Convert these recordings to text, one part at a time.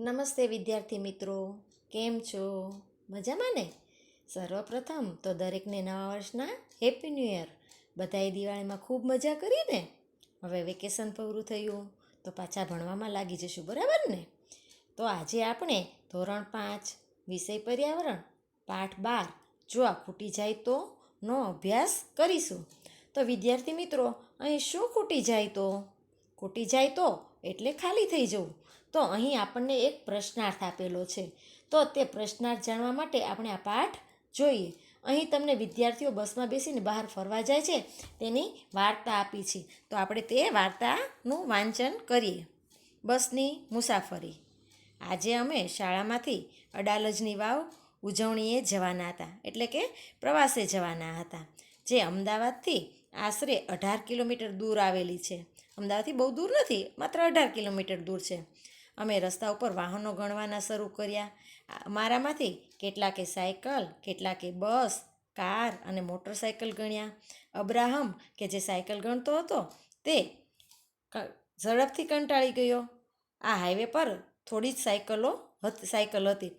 નમસ્તે વિદ્યાર્થી મિત્રો, કેમ છો? મજામાં ને? સર્વપ્રથમ તો દરેકને નવા વર્ષના હેપી ન્યૂ યર. બધાએ દિવાળીમાં ખૂબ મજા કરી ને? હવે વેકેશન પૂરું થયું તો પાછા ભણવામાં લાગી જશું, બરાબર ને? તો આજે આપણે ધોરણ 5 વિષય પર્યાવરણ પાઠ 12 જો આ ખૂટી જાય તો નો અભ્યાસ કરીશું. તો વિદ્યાર્થી મિત્રો, અહીં શું ખૂટી જાય તો? ખૂટી જાય તો એટલે ખાલી થઈ જવું. તો અહીં આપણને એક પ્રશ્નાર્થ આપેલો છે. તો તે પ્રશ્નાર્થ જાણવા માટે આપણે આ પાઠ જોઈએ. અહીં તમને વિદ્યાર્થીઓ બસમાં બેસીને બહાર ફરવા જાય છે તેની વાર્તા આપી છે. તો આપણે તે વાર્તાનું વાંચન કરીએ. બસની મુસાફરી. આજે અમે શાળામાંથી અડાલજની વાવ ઉજવણીએ જવાના હતા, એટલે કે પ્રવાસે જવાના હતા, જે અમદાવાદથી આશરે 18 કિલોમીટર દૂર આવેલી છે. અમદાવાદથી બહુ દૂર નથી, માત્ર 18 કિલોમીટર દૂર છે. અમે રસ્તા ઉપર વાહનો ગણવાના શરૂ કર્યા. અમારામાંથી કેટલાકે સાયકલ, કેટલાકે બસ, કાર અને મોટરસાયકલ ગણ્યા. અબ્રાહમ, કે જે સાયકલ ગણતો હતો, તે ઝડપથી કંટાળી ગયો. આ હાઈવે પર થોડી જ સાયકલ હતી.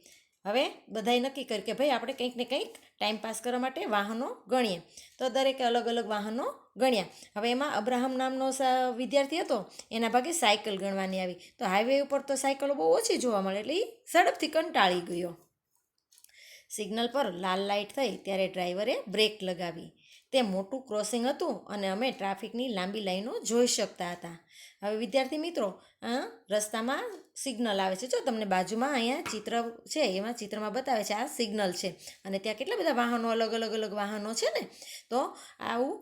હવે બધાએ નક્કી કર્યું કે ભાઈ આપણે કંઈક ને કંઈક ટાઈમ પાસ કરવા માટે વાહનો ગણીએ. તો દરેકે અલગ અલગ વાહનો ગણ્યા. હવે એમાં અબ્રાહમ નામનો વિદ્યાર્થી હતો, એના ભાગે સાયકલ ગણવાની આવી. તો હાઈવે ઉપર તો સાયકલો બહુ ઓછી જોવા મળે, એટલે એ ઝડપથી કંટાળી ગયો. સિગ્નલ પર લાલ લાઇટ થઈ ત્યારે ડ્રાઈવરે બ્રેક લગાવી. તે મોટું ક્રોસિંગ હતું અને અમે ટ્રાફિકની લાંબી લાઈનો જોઈ શકતા હતા. હવે વિદ્યાર્થી મિત્રો, રસ્તામાં સિગ્નલ આવે છે. જો તમને બાજુમાં અહીંયા ચિત્ર છે, એમાં ચિત્રમાં બતાવે છે આ સિગ્નલ છે અને ત્યાં કેટલા બધા વાહનો, અલગ અલગ વાહનો છે ને. તો આવું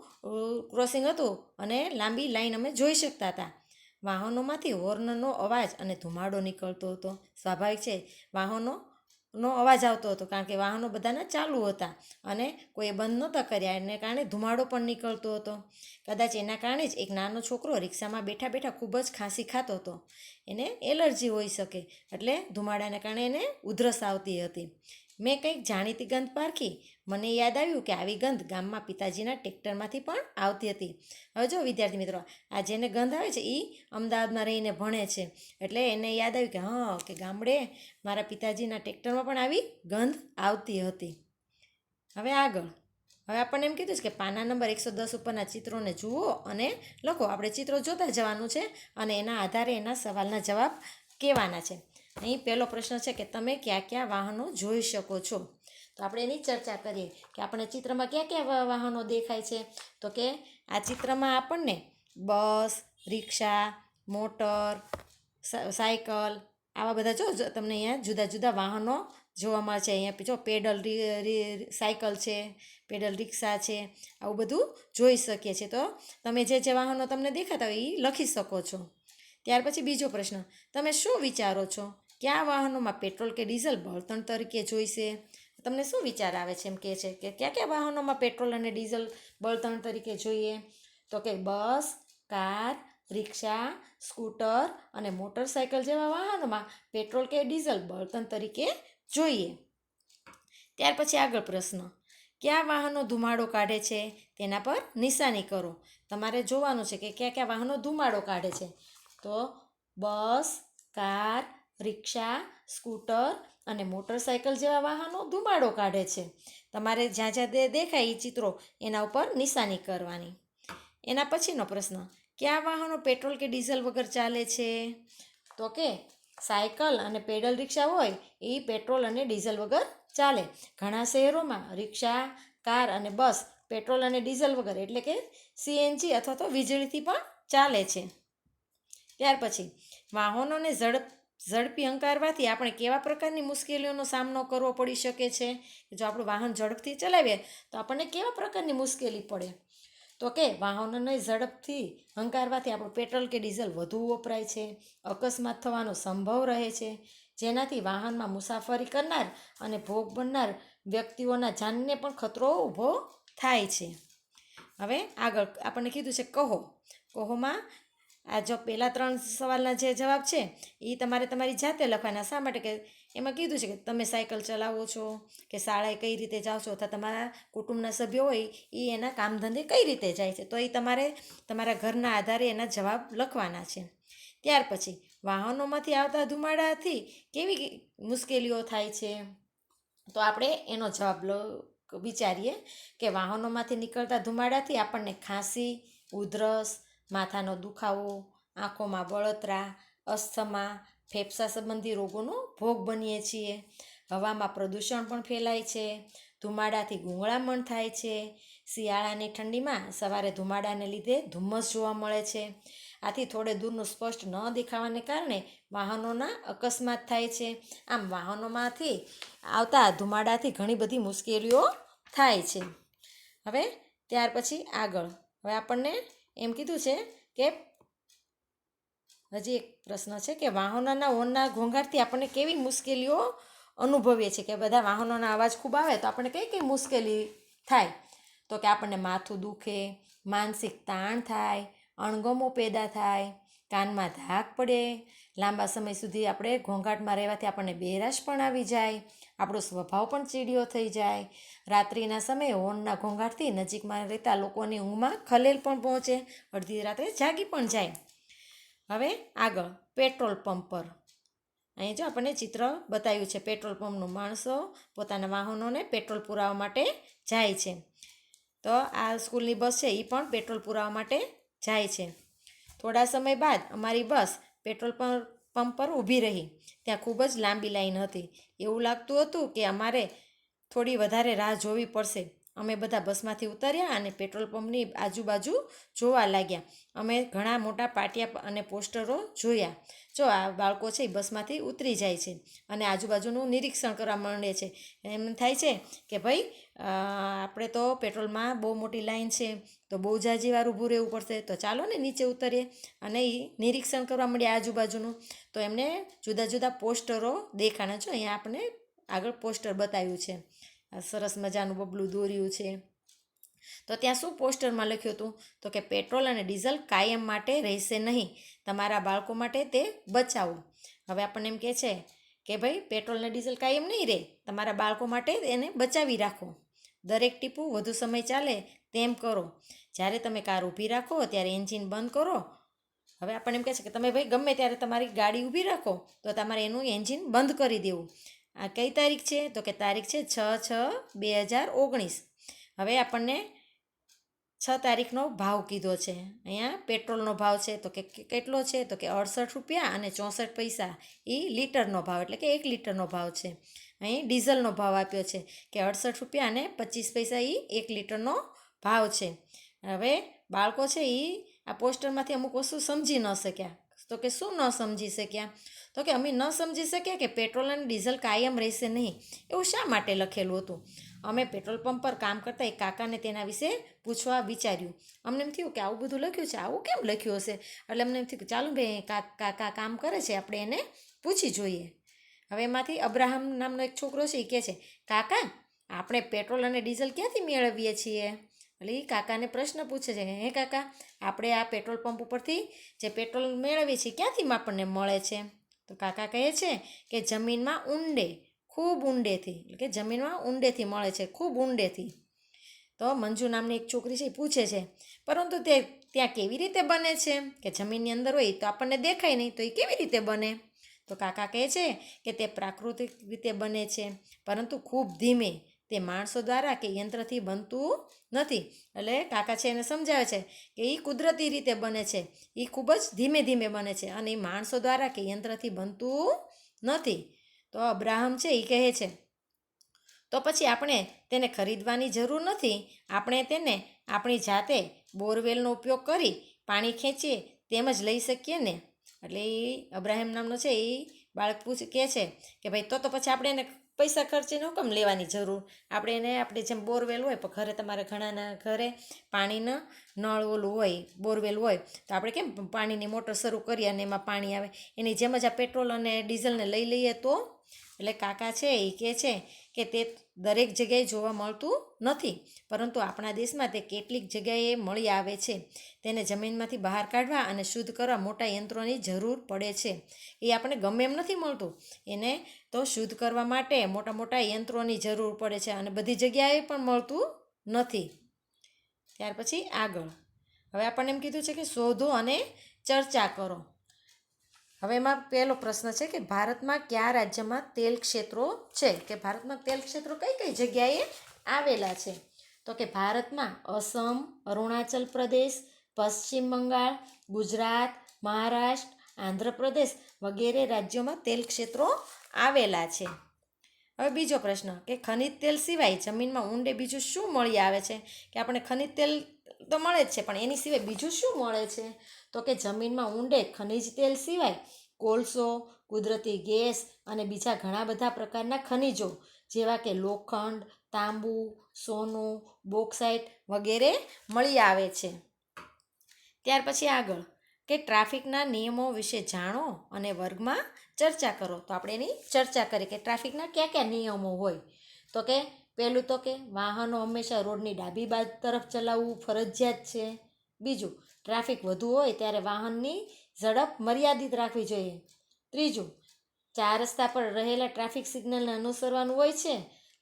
ક્રોસિંગ હતું અને લાંબી લાઈન અમે જોઈ શકતા હતા. વાહનોમાંથી હોર્નનો અવાજ અને ધુમાડો નીકળતો હતો. સ્વાભાવિક છે, વાહનોનો અવાજ આવતો હતો, કારણ કે વાહનો બધાના ચાલુ હતા અને કોઈએ બંધ નહોતા કર્યા, એને કારણે ધુમાડો પણ નીકળતો હતો. કદાચ એના કારણે જ એક નાનો છોકરો રિક્ષામાં બેઠા બેઠા ખૂબ જ ખાંસી ખાતો હતો. એને એલર્જી હોઈ શકે, એટલે ધુમાડાને કારણે એને ઉધરસ આવતી હતી. મેં કંઈક જાણીતી ગંધ પારખી. મને યાદ આવ્યું કે આવી ગંધ ગામમાં પિતાજીના ટ્રેક્ટરમાંથી પણ આવતી હતી. હવે જો વિદ્યાર્થી મિત્રો, આ જેને ગંધ આવે છે એ અમદાવાદમાં રહીને ભણે છે, એટલે એને યાદ આવ્યું કે ગામડે મારા પિતાજીના ટ્રેક્ટરમાં પણ આવી ગંધ આવતી હતી. હવે આગળ આપણને એમ કીધું છે કે પાના નંબર 110 ઉપરના ચિત્રોને જુઓ અને લખો. આપણે ચિત્રો જોતા જવાનું છે અને એના આધારે એના સવાલના જવાબ કહેવાના છે. અહીં પહેલો પ્રશ્ન છે કે તમે કયા કયા વાહનો જોઈ શકો છો? તો આપણે એની ચર્ચા કરીએ કે આપણે ચિત્રમાં કયા કયા વાહનો દેખાય છે. તો કે આ ચિત્રમાં આપણને બસ, રિક્ષા, મોટર સાયકલ, આવા બધા જો તમને અહીંયા જુદા જુદા વાહનો જોવા મળે છે. અહીંયા જો પેડલ સાયકલ છે, પેડલ રિક્ષા છે, આવું બધું જોઈ શકીએ છીએ. તો તમે જે વાહનો તમને દેખાતા હોય એ લખી શકો છો. ત્યાર પછી બીજો પ્રશ્ન, તમે શું વિચારો છો? કયા વાહનોમાં પેટ્રોલ કે ડીઝલ બળતણ તરીકે જોઈશે? તમને શું વિચાર આવે છે? એમ કહે છે કે કયા કયા વાહનોમાં પેટ્રોલ અને ડીઝલ બળતણ તરીકે જોઈએ? તો કે બસ, કાર, રિક્ષા, સ્કૂટર અને મોટરસાયકલ જેવા વાહનોમાં પેટ્રોલ કે ડીઝલ બળતણ તરીકે જોઈએ. ત્યાર પછી આગળ પ્રશ્ન, કયા વાહનો ધુમાડો કાઢે છે? તેના પર નિશાની કરો. તમારે જોવાનું છે કે કયા કયા વાહનો ધુમાડો કાઢે છે. તો બસ, કાર, રિક્ષા, સ્કૂટર અને મોટરસાયકલ જેવા વાહનો ધુમાડો કાઢે છે. તમારે જ્યાં જ્યાં દેખાય એ ચિત્રો એના ઉપર નિશાની કરવાની. એના પછીનો પ્રશ્ન, કયા વાહનો પેટ્રોલ કે ડીઝલ વગર ચાલે છે? તો કે સાયકલ અને પેડલ રિક્ષા હોય એ પેટ્રોલ અને ડીઝલ વગર ચાલે. ઘણા શહેરોમાં રિક્ષા, કાર અને બસ પેટ્રોલ અને ડીઝલ વગર, એટલે કે સીએનજી અથવા તો વીજળીથી પણ ચાલે છે. ત્યાર પછી વાહનોને ઝડપી હંકારવાથી આપણે કેવા પ્રકારની મુશ્કેલીઓનો સામનો કરવો પડી શકે છે? જો આપણું વાહન ઝડપથી ચલાવીએ તો આપણને કેવા પ્રકારની મુશ્કેલી પડે? તો કે વાહનોને ઝડપથી હંકારવાથી આપણું પેટ્રોલ કે ડીઝલ વધુ વપરાય છે, અકસ્માત થવાનો સંભવ રહે છે, જેનાથી વાહનમાં મુસાફરી કરનાર અને ભોગ બનનાર વ્યક્તિઓના જાનને પણ ખતરો ઊભો થાય છે. હવે આગળ આપણને કીધું છે કહોમાં આ જો પહેલા 3 સવાલના જે જવાબ છે એ તમારે તમારી જાતે લખવાના. શા માટે? કે એમાં કીધું છે કે તમે સાયકલ ચલાવો છો કે શાળાએ કઈ રીતે જાઓ છો, અથવા તમારા કુટુંબના સભ્યો હોય એ એના કામ ધંધે કઈ રીતે જાય છે, તો એ તમારે તમારા ઘરના આધારે એના જવાબ લખવાના છે. ત્યાર પછી વાહનોમાંથી આવતા ધુમાડાથી કેવી મુશ્કેલીઓ થાય છે? તો આપણે એનો જવાબ વિચારીએ કે વાહનોમાંથી નીકળતા ધુમાડાથી આપણને ખાંસી, ઉધરસ, માથાનો દુખાવો, આંખોમાં બળતરા, અસ્થમા, ફેફસા સંબંધી રોગોનો ભોગ બનીએ છીએ. હવામાં પ્રદૂષણ પણ ફેલાય છે. ધુમાડાથી ગૂંગળામણ થાય છે. શિયાળાની ઠંડીમાં સવારે ધુમાડાને લીધે ધુમ્મસ જોવા મળે છે. આથી થોડે દૂરનું સ્પષ્ટ ન દેખાવાને કારણે વાહનોના અકસ્માત થાય છે. આમ વાહનોમાંથી આવતા ધુમાડાથી ઘણી બધી મુશ્કેલીઓ થાય છે. હવે ત્યાર પછી આગળ હવે આપણને એમ કીધું છે કે હજી એક પ્રશ્ન છે કે વાહનોના હોર્નના ઘોંઘાટથી આપણને કેવી મુશ્કેલીઓ અનુભવીએ છીએ કે બધા વાહનોના અવાજ ખૂબ આવે તો આપણને કઈ કઈ મુશ્કેલી થાય? તો કે આપણને માથું દુખે, માનસિક તાણ થાય, અણગમો પેદા થાય, કાનમાં ધાક પડે, લાંબા સમય સુધી આપણે ઘોંઘાટમાં રહેવાથી આપણને બહેરાશ પણ આવી જાય, આપણો સ્વભાવ પણ ચીડિયો થઈ જાય. રાત્રિના સમયે હોર્નના ઘોંઘાટથી નજીકમાં રહેતા લોકોની ઊંઘમાં ખલેલ પણ પહોંચે, અડધી રાત્રે જાગી પણ જાય. હવે આગળ પેટ્રોલ પંપ પર અહીં જો આપણને ચિત્ર બતાવ્યું છે પેટ્રોલ પંપનું. માણસો પોતાના વાહનોને પેટ્રોલ પુરાવવા માટે જાય છે. તો આ સ્કૂલની બસ છે એ પણ પેટ્રોલ પુરાવવા માટે જાય છે. થોડા સમય બાદ અમારી બસ પેટ્રોલ પંપ પર ઊભી રહી. ત્યાં ખૂબ જ લાંબી લાઈન હતી. એવું લાગતું હતું કે અમારે થોડી વધારે રાહ જોવી પડશે. અમે બધા બસમાંથી ઉતર્યા અને પેટ્રોલ પંપની આજુબાજુ જોવા લાગ્યા. અમે ઘણા મોટા પાટિયા અને પોસ્ટરો જોયા. જો આ બાળકો છે એ બસમાંથી ઉતરી જાય છે અને આજુબાજુનું નિરીક્ષણ કરવા માંડે છે. એમ થાય છે કે ભાઈ આપણે તો પેટ્રોલમાં બહુ મોટી લાઈન છે તો બહુ જાજી વાર ઊભું રહેવું પડશે, તો ચાલો ને નીચે ઉતરીએ. અને એ નિરીક્ષણ કરવા માંડ્યા આજુબાજુનું. તો એમને જુદા જુદા પોસ્ટરો દેખાણા. જો અહીંયા આપણે આગળ પોસ્ટર બતાવ્યું છે. સરસ મજાનું બબલું દોર્યું છે. તો ત્યાં શું પોસ્ટરમાં લખ્યું હતું? તો કે પેટ્રોલ અને ડીઝલ કાયમ માટે રહેશે નહીં, તમારા બાળકો માટે તે બચાવો. હવે આપણને એમ કહે છે કે ભાઈ પેટ્રોલ અને ડીઝલ કાયમ નહીં રહે, તમારા બાળકો માટે એને બચાવી રાખો. દરેક ટીપું વધુ સમય ચાલે તેમ કરો. જ્યારે તમે કાર ઊભી રાખો ત્યારે એન્જિન બંધ કરો. હવે આપણને એમ કહે છે કે તમે ભાઈ ગમે ત્યારે તમારી ગાડી ઊભી રાખો તો તમારે એનું એન્જિન બંધ કરી દેવું. આ કઈ તારીખ છે? તો કે તારીખ છે 6/6/2019. હવે આપણને 6 તારીખનો ભાવ કીધો છે. અહીંયા પેટ્રોલનો ભાવ છે તો કે કેટલો છે? તો કે 68 રૂપિયા અને 64 પૈસા. એ લીટરનો ભાવ એટલે કે 1 લીટરનો ભાવ છે. અહીં ડીઝલનો ભાવ આપ્યો છે કે 68 રૂપિયા અને 25 પૈસા. એ 1 લીટરનો ભાવ છે. હવે બાળકો છે એ આ પોસ્ટરમાંથી અમુક વસ્તુ સમજી ન શક્યા. તો કે શું ન સમજી શક્યા? તો કે અમે ન સમજી શક્યા કે પેટ્રોલ અને ડીઝલ કાયમ રહેશે નહીં. એવું શા માટે લખેલું હતું? અમે પેટ્રોલ પંપ પર કામ કરતા એક કાકાને તેના વિશે પૂછવા વિચાર્યું. અમને એમ થયું કે આવું બધું લખ્યું છે, આવું કેમ લખ્યું હશે? એટલે અમને એમ થયું કે ચાલો ભાઈ કાકા કામ કરે છે, આપણે એને પૂછી જોઈએ. હવે એમાંથી અબ્રાહમ નામનો એક છોકરો છે એ કહે છે, કાકા આપણે પેટ્રોલ અને ડીઝલ ક્યાંથી મેળવીએ છીએ? એટલે એ કાકાને પ્રશ્ન પૂછે છે, હે કાકા આપણે આ પેટ્રોલ પંપ ઉપરથી જે પેટ્રોલ મેળવીએ છીએ ક્યાંથી આપણને મળે છે? તો કાકા કહે છે કે જમીનમાં ઊંડે, ખૂબ ઊંડેથી, એટલે કે જમીનમાં ઊંડેથી મળે છે, ખૂબ ઊંડેથી. તો મંજુ નામની એક છોકરી છે એ પૂછે છે, પરંતુ તે ત્યાં કેવી રીતે બને છે? કે જમીનની અંદર હોય તો આપણને દેખાય નહીં, તો એ કેવી રીતે બને? તો કાકા કહે છે કે તે પ્રાકૃતિક રીતે બને છે, પરંતુ ખૂબ ધીમે. તે માણસો દ્વારા કે યંત્રથી બનતું નથી. એટલે કાકા છે એને સમજાવે છે કે એ કુદરતી રીતે બને છે, એ ખૂબ જ ધીમે ધીમે બને છે અને એ માણસો દ્વારા કે યંત્રથી બનતું નથી. તો અબ્રાહમ છે એ કહે છે, તો પછી આપણે તેને ખરીદવાની જરૂર નથી. આપણે તેને આપણી જાતે બોરવેલનો ઉપયોગ કરી પાણી ખેંચીએ તેમ જ લઈ શકીએ ને? એટલે એ અબ્રાહિમ નામનો છે એ બાળક કહે છે કે ભાઈ તો પછી આપણે એને પૈસા ખર્ચીને કેમ લેવાની જરૂર? આપણે એને આપણે જેમ બોરવેલ હોય પણ ઘરે તમારે ઘણાના ઘરે પાણીના નળ ઓલું હોય, બોરવેલ હોય તો આપણે કેમ પાણીની મોટર શરૂ કરીએ અને એમાં પાણી આવે, એની જેમ જ આ પેટ્રોલ અને ડીઝલને લઈ લઈએ તો? એટલે કાકા છે એ કહે છે કે તે દરેક જગ્યાએ જોવા મળતું નથી, પરંતુ આપણા દેશમાં તે કેટલીક જગ્યાએ મળી આવે છે. તેને જમીનમાંથી બહાર કાઢવા અને શુદ્ધ કરવા મોટા યંત્રોની જરૂર પડે છે. એ આપણે ગમે એમ નથી મળતું, એને તો શુદ્ધ કરવા માટે મોટા મોટા યંત્રોની જરૂર પડે છે અને બધી જગ્યાએ પણ મળતું નથી. ત્યાર પછી આગળ હવે આપણને એમ કીધું છે કે શોધો અને ચર્ચા કરો. હવે એમાં પહેલો પ્રશ્ન છે કે ભારતમાં કયા રાજ્યમાં તેલ ક્ષેત્રો છે, કે ભારતમાં તેલ ક્ષેત્રો કઈ કઈ જગ્યાએ આવેલા છે? તો કે ભારતમાં અસમ, અરુણાચલ પ્રદેશ, પશ્ચિમ બંગાળ, ગુજરાત, મહારાષ્ટ્ર, આંધ્રપ્રદેશ વગેરે રાજ્યોમાં તેલ ક્ષેત્રો આવેલા છે. હવે બીજો પ્રશ્ન કે ખનિજ તેલ સિવાય જમીનમાં ઊંડે બીજું શું મળી આવે છે? કે આપણે ખનિજ તેલ તો મળે જ છે, પણ એની સિવાય બીજું શું મળે છે? તો કે જમીનમાં ઊંડે ખનિજ તેલ સિવાય કોલસો, કુદરતી ગેસ અને બીજા ઘણા બધા પ્રકારના ખનિજો જેવા કે લોખંડ, તાંબુ, સોનું, બોક્સાઇટ વગેરે મળી આવે છે. ત્યાર પછી આગળ કે ટ્રાફિકના નિયમો વિશે જાણો અને વર્ગમાં ચર્ચા કરો. તો આપણે એની ચર્ચા કરીએ કે ટ્રાફિકના કયા કયા નિયમો હોય. તો કે પહેલું તો કે વાહનો હંમેશા રોડની ડાબી બાજુ તરફ ચલાવવું ફરજિયાત છે. બીજું, ટ્રાફિક વધુ હોય ત્યારે વાહનની ઝડપ મર્યાદિત રાખવી જોઈએ. ત્રીજું, 4 રસ્તા પર રહેલા ટ્રાફિક સિગ્નલને અનુસરવાનું હોય છે.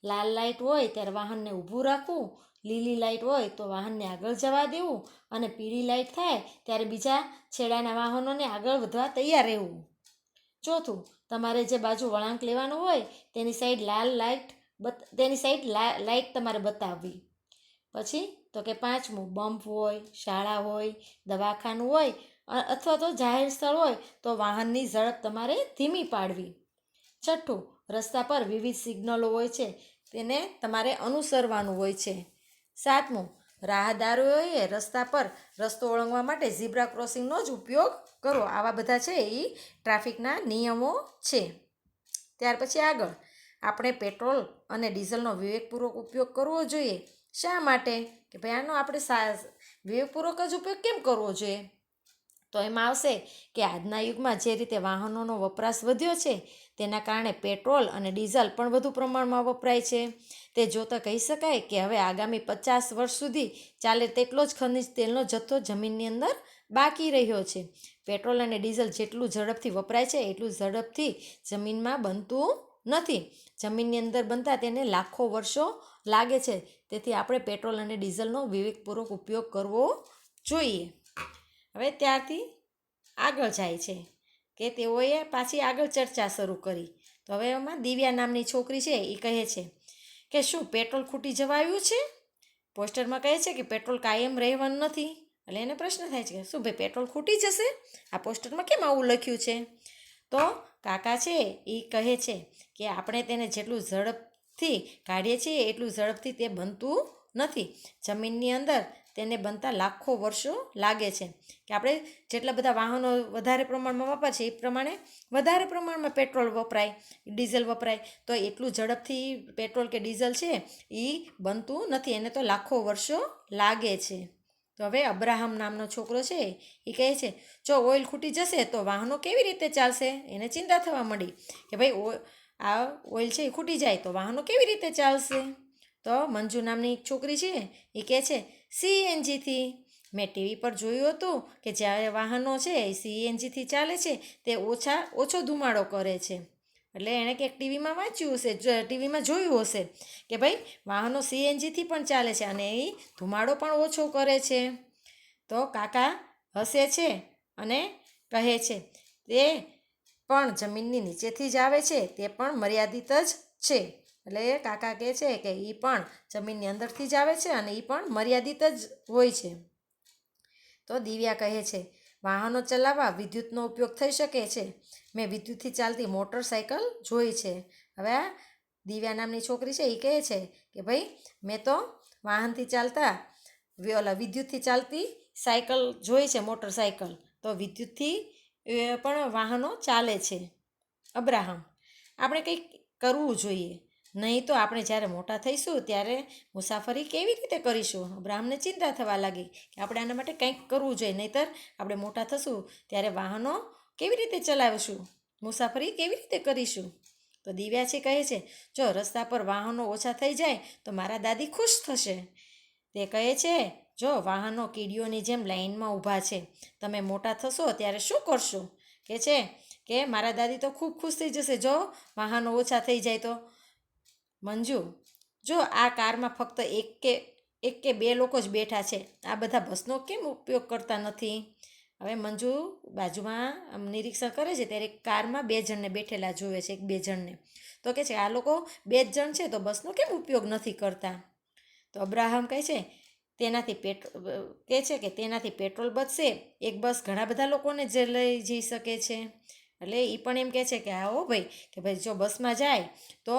લાલ લાઇટ હોય ત્યારે વાહનને ઊભું રાખવું, લીલી લાઇટ હોય તો વાહનને આગળ જવા દેવું અને પીળી લાઇટ થાય ત્યારે બીજા છેડાના વાહનોને આગળ વધવા તૈયાર રહેવું. ચોથું, તમારે જે બાજુ વળાંક લેવાનો હોય તેની સાઈડ લાઇટ તમારે બતાવવી. પછી તો કે પાંચમું, બમ્પ હોય, શાળા હોય, દવાખાનું હોય અથવા તો જાહેર સ્થળ હોય તો વાહનની ઝડપ તમારે ધીમી પાડવી. છઠ્ઠું, રસ્તા પર વિવિધ સિગ્નલો હોય છે તેને તમારે અનુસરવાનું હોય છે. સાતમું, રાહદારીઓએ રસ્તા પર રસ્તો ઓળંગવા માટે ઝીબ્રા ક્રોસિંગનો જ ઉપયોગ કરો. આવા બધા છે એ ટ્રાફિકના નિયમો છે. ત્યાર પછી આગળ આપણે પેટ્રોલ અને ડીઝલનો વિવેકપૂર્વક ઉપયોગ કરવો જોઈએ. શા માટે? કે ભાઈ આનો આપણે વિવેકપૂર્વક જ ઉપયોગ કેમ કરવો જોઈએ? તો એમાં આવશે કે આજના યુગમાં જે રીતે વાહનોનો વપરાશ વધ્યો છે તેના કારણે પેટ્રોલ અને ડીઝલ પણ વધુ પ્રમાણમાં વપરાય છે. તે જોતાં કહી શકાય કે હવે આગામી 50 વર્ષ સુધી ચાલે તેટલો જ ખનિજ તેલનો જથ્થો જમીનની અંદર બાકી રહ્યો છે. પેટ્રોલ અને ડીઝલ જેટલું ઝડપથી વપરાય છે એટલું ઝડપથી જમીનમાં બનતું નથી. જમીનની અંદર બનતા તેને લાખો વર્ષો લાગે છે. તેથી આપણે પેટ્રોલ અને ડીઝલનો વિવેકપૂર્વક ઉપયોગ કરવો જોઈએ. હવે ત્યારથી આગળ જાય છે કે તેઓએ પાછી આગળ ચર્ચા શરૂ કરી. તો હવે એમાં દિવ્યા નામની છોકરી છે એ કહે છે કે શું પેટ્રોલ ખૂટી જવાયું છે? પોસ્ટરમાં કહે છે કે પેટ્રોલ કાયમ રહેવાનું નથી. એટલે એને પ્રશ્ન થાય છે કે શું ભાઈ પેટ્રોલ ખૂટી જશે? આ પોસ્ટરમાં કેમ આવું લખ્યું છે? તો કાકા છે એ કહે છે કે આપણે તેને જેટલું ઝડપથી કાઢીએ છીએ એટલું ઝડપથી તે બનતું નથી. જમીનની અંદર તેને બનતા લાખો વર્ષો લાગે છે. કે આપણે જેટલા બધા વાહનો વધારે પ્રમાણમાં વાપરીએ છીએ એ પ્રમાણે વધારે પ્રમાણમાં પેટ્રોલ વપરાય, ડીઝલ વપરાય, તો એટલું ઝડપથી પેટ્રોલ કે ડીઝલ છે એ બનતું નથી. એને તો લાખો વર્ષો લાગે છે. તો હવે અબ્રાહમ નામનો છોકરો છે એ કહે છે જો ઓઇલ ખૂટી જશે તો વાહનો કેવી રીતે ચાલશે? એને ચિંતા થવા માંડી કે ભાઈ આ ઓઇલ છે એ ખૂટી જાય તો વાહનો કેવી રીતે ચાલશે? તો મંજુ નામની એક છોકરી છે એ કહે છે CNGથી. મેં ટીવી પર જોયું હતું કે જ્યારે વાહનો છે એ CNGથી ચાલે છે તે ઓછો ધુમાડો કરે છે. એટલે એણે કંઈક ટીવીમાં વાંચ્યું હશે, ટીવીમાં જોયું હશે કે ભાઈ વાહનો CNGથી પણ ચાલે છે અને એ ધુમાડો પણ ઓછો કરે છે. તો કાકા હસે છે અને કહે છે તે પણ જમીનની નીચેથી જ આવે છે, તે પણ મર્યાદિત જ છે. એટલે કાકા કહે છે કે એ પણ જમીનની અંદરથી જ આવે છે અને એ પણ મર્યાદિત જ હોય છે. તો દિવ્યા કહે છે વાહનો ચલાવવા વિદ્યુતનો ઉપયોગ થઈ શકે છે. મેં વિદ્યુતથી ચાલતી મોટરસાઇકલ જોઈ છે. હવે આ દિવ્યા નામની છોકરી છે એ કહે છે કે ભાઈ મેં તો વાહનથી ચાલતા વિદ્યુતથી ચાલતી સાયકલ જોઈ છે, મોટરસાઇકલ. તો વિદ્યુતથી પણ વાહનો ચાલે છે. અબ્રાહમ, આપણે કંઈક કરવું જોઈએ, નહીં તો આપણે જ્યારે મોટા થઈશું ત્યારે મુસાફરી કેવી રીતે કરીશું? અબ્રાહમને ચિંતા થવા લાગી કે આપણે આના માટે કંઈક કરવું જોઈએ, નહીંતર આપણે મોટા થશું ત્યારે વાહનો કેવી રીતે ચલાવીશું, મુસાફરી કેવી રીતે કરીશું? તો દિવ્યાછી કહે છે જો રસ્તા પર વાહનો ઓછા થઈ જાય તો મારા દાદી ખુશ થશે. તે કહે છે જો વાહનો કીડીઓની જેમ લાઈનમાં ઊભા છે, તમે મોટા થશો ત્યારે શું કરશો? કે છે કે મારા દાદી તો ખૂબ ખુશ થઈ જશે જો વાહનો ઓછા થઈ જાય તો. મંજુ, જો આ કારમાં ફક્ત એક કે બે લોકો જ બેઠા છે, આ બધા બસનો કેમ ઉપયોગ કરતા નથી? હવે મંજુ બાજુમાં આમ નિરીક્ષણ કરે છે ત્યારે કારમાં 2 જણને બેઠેલા જોવે છે, 1-2 જણને. તો કહે છે આ લોકો 2 જ જણ છે તો બસનો કેમ ઉપયોગ નથી કરતા? તો અબ્રાહમ કહે છે તેનાથી પેટ્રોલ બચશે, એક બસ ઘણા બધા લોકોને જે લઈ જઈ શકે છે. એટલે એ પણ એમ કહે છે કે હા હો ભાઈ, કે ભાઈ જો બસમાં જાય તો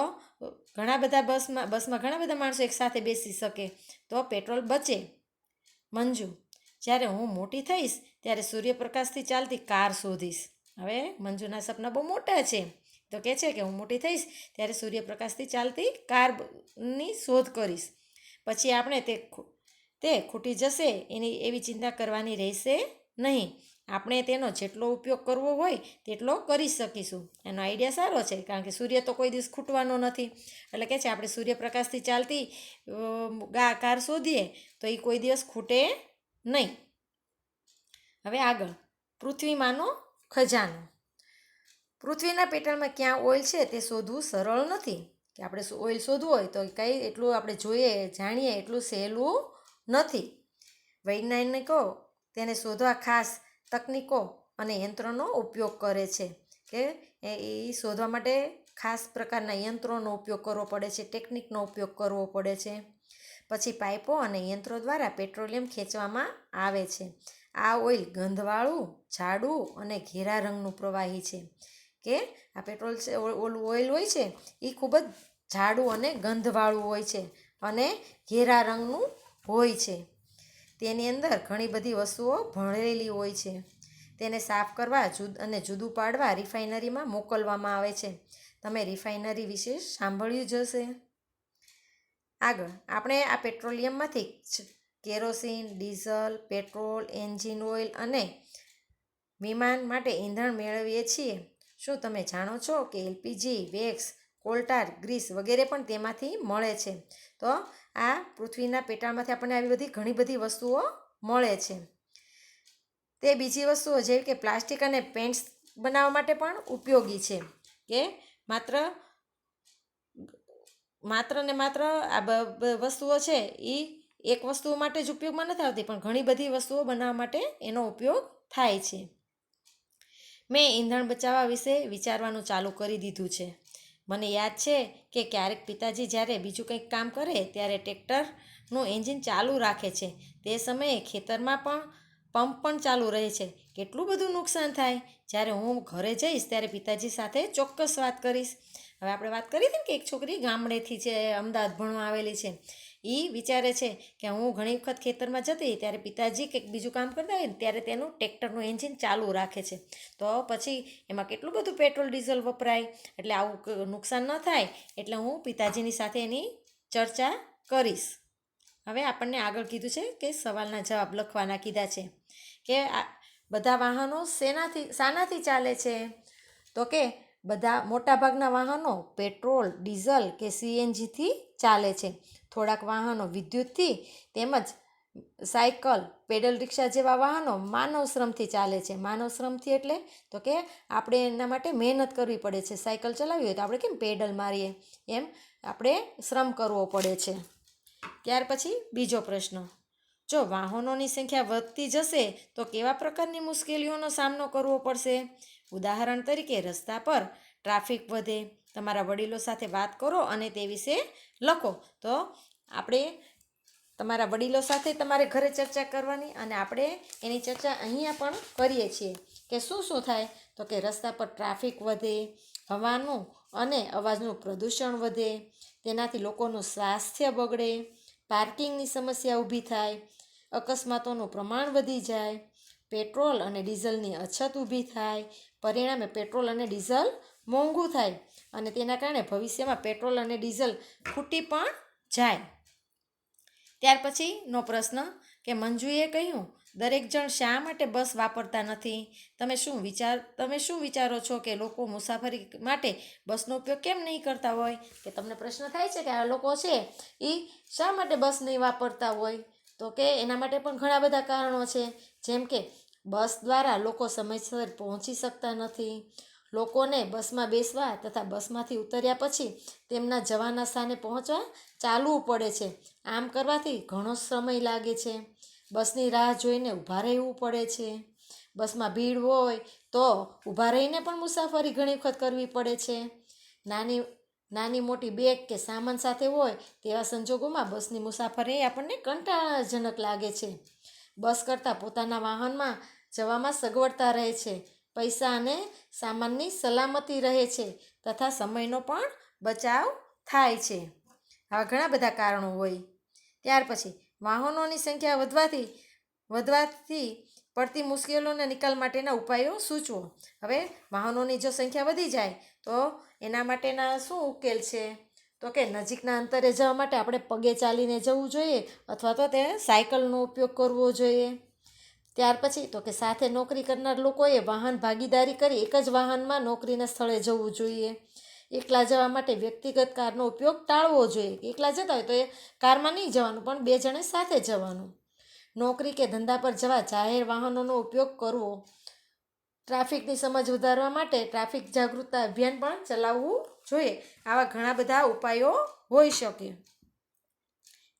ઘણા બધા બસમાં ઘણા બધા માણસો એકસાથે બેસી શકે તો પેટ્રોલ બચે. મંજુ: જ્યારે હું મોટી થઈશ ત્યારે સૂર્યપ્રકાશથી ચાલતી કાર શોધીશ. હવે મંજુના સપના બહુ મોટા છે, તો કહે છે કે હું મોટી થઈશ ત્યારે સૂર્યપ્રકાશથી ચાલતી કારની શોધ કરીશ. પછી આપણે તે ખૂટી જશે એવી ચિંતા કરવાની રહેશે નહીં. આપણે તેનો જેટલો ઉપયોગ કરવો હોય તેટલો કરી શકીશું. એનો આઈડિયા સારો છે, કારણ કે સૂર્ય તો કોઈ દિવસ ખૂટવાનો નથી. એટલે કહે છે આપણે સૂર્યપ્રકાશથી ચાલતી કાર શોધીએ તો એ કોઈ દિવસ ખૂટે નહીં. હવે આગળ, પૃથ્વીમાંનો ખજાનો. પૃથ્વીના પેટાળમાં ક્યાં ઓઇલ છે તે શોધવું સરળ નથી. કે આપણે ઓઇલ શોધવું હોય તો કંઈ એટલું આપણે જોઈએ જાણીએ એટલું સહેલું નથી. વૈજ્ઞાનિકો તેને શોધવા ખાસ તકનીકો અને યંત્રોનો ઉપયોગ કરે છે. કે એ શોધવા માટે ખાસ પ્રકારના યંત્રોનો ઉપયોગ કરવો પડે છે, ટેકનિકનો ઉપયોગ કરવો પડે છે. પછી પાઇપો અને યંત્રો દ્વારા પેટ્રોલિયમ ખેંચવામાં આવે છે. આ ઓઇલ ગંધવાળું, જાડું અને ઘેરા રંગનું પ્રવાહી છે. કે આ પેટ્રોલ છે ઓલું ઓઇલ હોય છે એ ખૂબ જ જાડું અને ગંધવાળું હોય છે અને ઘેરા રંગનું હોય છે. તેની અંદર ઘણી બધી વસ્તુઓ ભળેલી હોય છે. તેને સાફ કરવા અને જુદું પાડવા રિફાઇનરીમાં મોકલવામાં આવે છે. તમે રિફાઇનરી વિશે સાંભળ્યું જ હશે. આગળ, આપણે આ પેટ્રોલિયમમાંથી kerosene, diesel, petrol, engine oil અને વિમાન માટે ઈંધણ મેળવીએ છીએ. શું તમે જાણો છો કે એલપીજી, વેક્સ, કોલટાર, ગ્રીસ વગેરે પણ તેમાંથી મળે છે? તો આ પૃથ્વીના પેટાળમાંથી આપણને આવી બધી ઘણી બધી વસ્તુઓ મળે છે. તે બીજી વસ્તુઓ જેવી કે પ્લાસ્ટિક અને પેન્ટ્સ બનાવવા માટે પણ ઉપયોગી છે. કે માત્ર ને માત્ર આ વસ્તુઓ છે એ એક વસ્તુ માટે જ ઉપયોગમાં નથી આવતી, પણ ઘણી બધી વસ્તુઓ બનાવવા માટે એનો ઉપયોગ થાય છે. મેં ઈંધણ બચાવવા વિશે વિચારવાનું ચાલુ કરી દીધું છે. મને યાદ છે કે ક્યારેક પિતાજી જ્યારે બીજું કંઈક કામ કરે ત્યારે ટ્રેક્ટરનું એન્જિન ચાલુ રાખે છે. તે સમયે ખેતરમાં પંપ પણ ચાલુ રહે છે. કેટલું બધું નુકસાન થાય. જ્યારે હું ઘરે જઈશ ત્યારે પિતાજી સાથે ચોક્કસ વાત કરીશ. હવે આપણે વાત કરી હતી કે એક છોકરી ગામડેથી છે, અમદાવાદ ભણવા આવેલી છે. એ વિચારે છે કે હું ઘણી વખત ખેતરમાં જતી ત્યારે પિતાજી કંઈક બીજું કામ કરતા હોય ને ત્યારે તેનું ટ્રેક્ટરનું એન્જિન ચાલુ રાખે છે. તો પછી એમાં કેટલું બધું પેટ્રોલ ડીઝલ વપરાય. એટલે આવું નુકસાન ન થાય એટલે હું પિતાજીની સાથે એની ચર્ચા કરીશ. હવે આપણને આગળ કીધું છે કે સવાલના જવાબ લખવાના કીધા છે. કે આ બધા વાહનો શાનાથી ચાલે છે? તો કે મોટાભાગના વાહનો પેટ્રોલ, ડીઝલ કે સીએનજીથી ચાલે છે. થોડાક વાહનો વિદ્યુતથી તેમજ સાયકલ, પેડલ રિક્ષા જેવા વાહનો માનવ શ્રમથી ચાલે છે. માનવ શ્રમથી એટલે તો કે આપણે એના માટે મહેનત કરવી પડે છે. સાયકલ ચલાવવી હોય તો આપણે કેમ પેડલ મારીએ, એમ આપણે શ્રમ કરવો પડે છે. ત્યાર પછી બીજો પ્રશ્ન, જો વાહનોની સંખ્યા વધતી જશે તો કેવા પ્રકારની મુશ્કેલીઓનો સામનો કરવો પડશે? ઉદાહરણ તરીકે રસ્તા પર ટ્રાફિક વધે. તમારા વડીલો સાથે વાત કરો અને તે વિશે લખો. તો આપણે તમારા વડીલો સાથે તમારે ઘરે ચર્ચા કરવાની અને આપણે એની ચર્ચા અહીંયા પણ કરીએ છીએ કે શું શું થાય. તો કે રસ્તા પર ટ્રાફિક વધે, હવાનું અને અવાજનું પ્રદૂષણ વધે, તેનાથી લોકોનું સ્વાસ્થ્ય બગડે, પાર્કિંગની સમસ્યા ઊભી થાય, અકસ્માતોનું પ્રમાણ વધી જાય, પેટ્રોલ અને ડીઝલની અછત ઊભી થાય, પરિણામે પેટ્રોલ અને ડીઝલ મોંઘું થાય અને તેના કારણે ભવિષ્યમાં પેટ્રોલ અને ડીઝલ ખૂટી પણ જાય. ત્યાર પછીનો પ્રશ્ન કે મંજુએ કહ્યું દરેક જણ શા માટે બસ વાપરતા નથી? તમે શું વિચારો છો કે લોકો મુસાફરી માટે બસનો ઉપયોગ કેમ નહીં કરતા હોય? કે તમને પ્રશ્ન થાય છે કે આ લોકો છે એ શા માટે બસ નહીં વાપરતા હોય? તો કે એના માટે પણ ઘણા બધા કારણો છે. જેમ કે બસ દ્વારા લોકો સમયસર પહોંચી શકતા નથી. લોકોને બસમાં બેસવા તથા બસમાંથી ઉતર્યા પછી તેમના જવાના સ્થાને પહોંચવા ચાલવું પડે છે. આમ કરવાથી ઘણો સમય લાગે છે. બસની રાહ જોઈને ઊભા રહેવું પડે છે. બસમાં ભીડ હોય તો ઊભા રહીને પણ મુસાફરી ઘણી વખત કરવી પડે છે. નાની મોટી બેગ કે સામાન સાથે હોય તેવા સંજોગોમાં બસની મુસાફરી આપણને કંટાળાજનક લાગે છે. બસ કરતાં પોતાના વાહનમાં જવામાં સગવડતા રહે છે, પૈસા અને સામાનની સલામતી રહે છે તથા સમયનો પણ બચાવ થાય છે. આવા ઘણા બધા કારણો હોય. ત્યાર પછી વાહનોની સંખ્યા વધવાથી પડતી મુશ્કેલીઓના નિકાલ માટેના ઉપાયો સૂચવો. હવે વાહનોની જો સંખ્યા વધી જાય તો એના માટેના શું ઉકેલ છે? તો કે નજીકના અંતરે જવા માટે આપણે પગે ચાલીને જવું જોઈએ અથવા તો તે સાયકલનો ઉપયોગ કરવો જોઈએ. ત્યાર પછી તો કે સાથે નોકરી કરનાર લોકોએ વાહન ભાગીદારી કરી એક જ વાહનમાં નોકરીના સ્થળે જવું જોઈએ. એકલા જવા માટે વ્યક્તિગત કારનો ઉપયોગ ટાળવો જોઈએ. એકલા જતા હોય તો એ કારમાં નહીં જવાનું, પણ 2 જણે સાથે જવાનું. નોકરી કે ધંધા પર જવા જાહેર વાહનોનો ઉપયોગ કરવો. ટ્રાફિકની સમજ વધારવા માટે ટ્રાફિક જાગૃતતા અભિયાન પણ ચલાવવું જોઈએ. આવા ઘણા બધા ઉપાયો હોઈ શકે.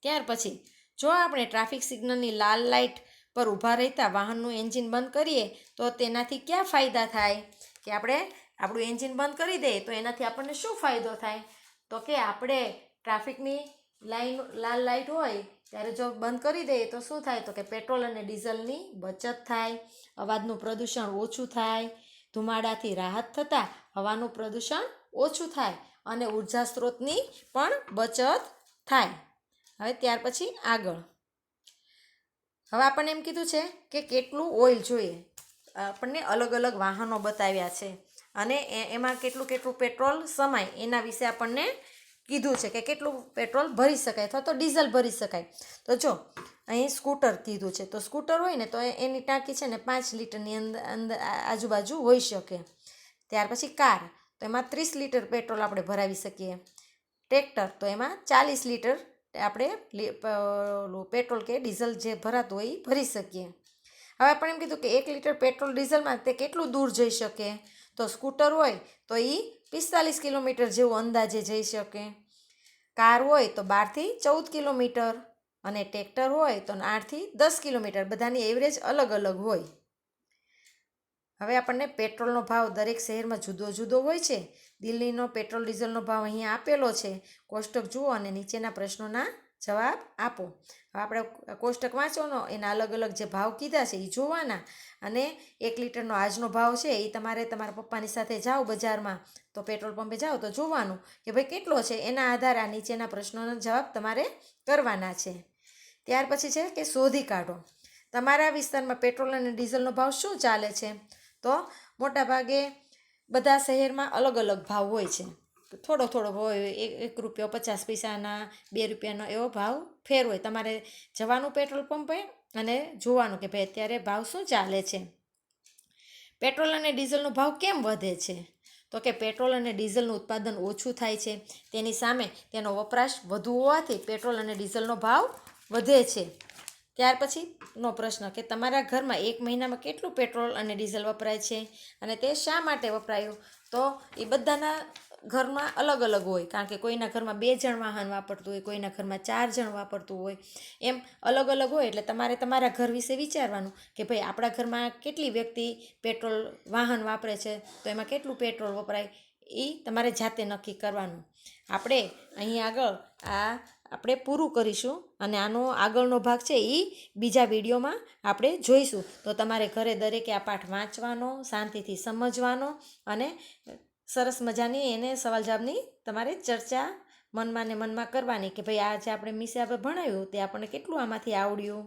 ત્યાર પછી જો આપણે ટ્રાફિક સિગ્નલની લાલ લાઇટ પર ઊભા રહેતા વાહનનું એન્જિન બંધ કરીએ તો તેનાથી ક્યાં ફાયદા થાય? કે આપણે આપણું એન્જિન બંધ કરી દઈએ તો એનાથી આપણને શું ફાયદો થાય? તો કે આપણે ટ્રાફિકની લાલ લાઇટ હોય ત્યારે જો બંધ કરી દઈએ તો શું થાય? તો કે પેટ્રોલ અને ડીઝલની બચત થાય, અવાજનું પ્રદૂષણ ઓછું થાય, ધુમાડાથી રાહત થતાં હવાનું પ્રદૂષણ ઓછું થાય અને ઉર્જા સ્ત્રોતની પણ બચત થાય. હવે ત્યાર પછી આગળ હવે આપણને એમ કીધું છે કે કેટલું ઓઇલ જોઈએ. આપણને અલગ અલગ વાહનો બતાવ્યા છે અને એમાં કેટલું પેટ્રોલ સમાય એના વિશે આપણને કીધું છે કે કેટલું પેટ્રોલ ભરી શકાય અથવા તો ડીઝલ ભરી શકાય. તો જો અહીં સ્કૂટર કીધું છે, તો સ્કૂટર હોય ને તો એની ટાંકી છે ને 5 લીટરની અંદર આજુબાજુ હોઈ શકે. ત્યાર પછી કાર, તો એમાં 30 લીટર પેટ્રોલ આપણે ભરાવી શકીએ. ટ્રેક્ટર, તો એમાં 40 લીટર આપણે પેટ્રોલ કે ડીઝલ જે ભરાતું હોય એ ભરી શકીએ. હવે આપણે એમ કીધું કે 1 લીટર પેટ્રોલ ડીઝલમાં તે કેટલું દૂર જઈ શકે? તો સ્કૂટર હોય તો એ 45 કિલોમીટર જેવું અંદાજે જઈ શકે. કાર હોય તો 12 થી 14 કિલોમીટર અને ટ્રેક્ટર હોય તો 8 થી 10 કિલોમીટર. બધાની એવરેજ અલગ અલગ હોય. હવે આપણને પેટ્રોલનો ભાવ દરેક શહેરમાં જુદો જુદો હોય છે. દિલ્હીનો પેટ્રોલ ડીઝલનો ભાવ અહીંયા આપેલો છે. કોષ્ટક જુઓ અને નીચેના પ્રશ્નોના જવાબ આપો. હવે આપણે કોષ્ટક વાંચવાનો, એના અલગ અલગ જે ભાવ કીધા છે એ જોવાના અને 1 લીટરનો આજનો ભાવ છે એ તમારે તમારા પપ્પાની સાથે જાઓ બજારમાં તો પેટ્રોલ પંપે જાઓ તો જોવાનું કે ભાઈ કેટલો છે. એના આધારે આ નીચેના પ્રશ્નોના જવાબ તમારે કરવાના છે. ત્યાર પછી છે કે શોધી કાઢો તમારા વિસ્તારમાં પેટ્રોલ અને ડીઝલનો ભાવ શું ચાલે છે. તો મોટાભાગે બધા શહેરમાં અલગ અલગ ભાવ હોય છે. થોડો હોય, 1 રૂપિયો 50 પૈસાના, 2 રૂપિયાનો એવો ભાવ ફેર હોય. તમારે જવાનું પેટ્રોલ પંપે અને જોવાનું કે ભાઈ અત્યારે ભાવ શું ચાલે છે. પેટ્રોલ અને ડીઝલનો ભાવ કેમ વધે છે? તો કે પેટ્રોલ અને ડીઝલનું ઉત્પાદન ઓછું થાય છે, તેની સામે તેનો વપરાશ વધુ હોવાથી પેટ્રોલ અને ડીઝલનો ભાવ વધે છે. ત્યાર પછીનો પ્રશ્ન કે તમારા ઘરમાં 1 મહિનામાં કેટલું પેટ્રોલ અને ડીઝલ વપરાય છે અને તે શા માટે વપરાયું? તો એ બધાના ઘરમાં અલગ અલગ હોય, કારણ કે કોઈના ઘરમાં 2 જણ વાહન વાપરતું હોય, કોઈના ઘરમાં 4 જણ વાપરતું હોય, એમ અલગ અલગ હોય. એટલે તમારે તમારા ઘર વિશે વિચારવાનું કે ભાઈ આપણા ઘરમાં કેટલી વ્યક્તિ પેટ્રોલ વાહન વાપરે છે, તો એમાં કેટલું પેટ્રોલ વપરાય એ તમારે જાતે નક્કી કરવાનું. આપણે અહીં આગળ આપણે પૂરું કરીશું અને આનો આગળનો ભાગ છે એ બીજા વિડીયોમાં આપણે જોઈશું. તો તમારે ઘરે દરેકે આ પાઠ વાંચવાનો, શાંતિથી સમજવાનો અને સરસ મજાની એને સવાલ જવાબની તમારે ચર્ચા મનમાં ને મનમાં કરવાની કે ભાઈ આ જે આપણે મિસે આપણે ભણાવ્યું તે આપણને કેટલું આમાંથી આવડ્યું.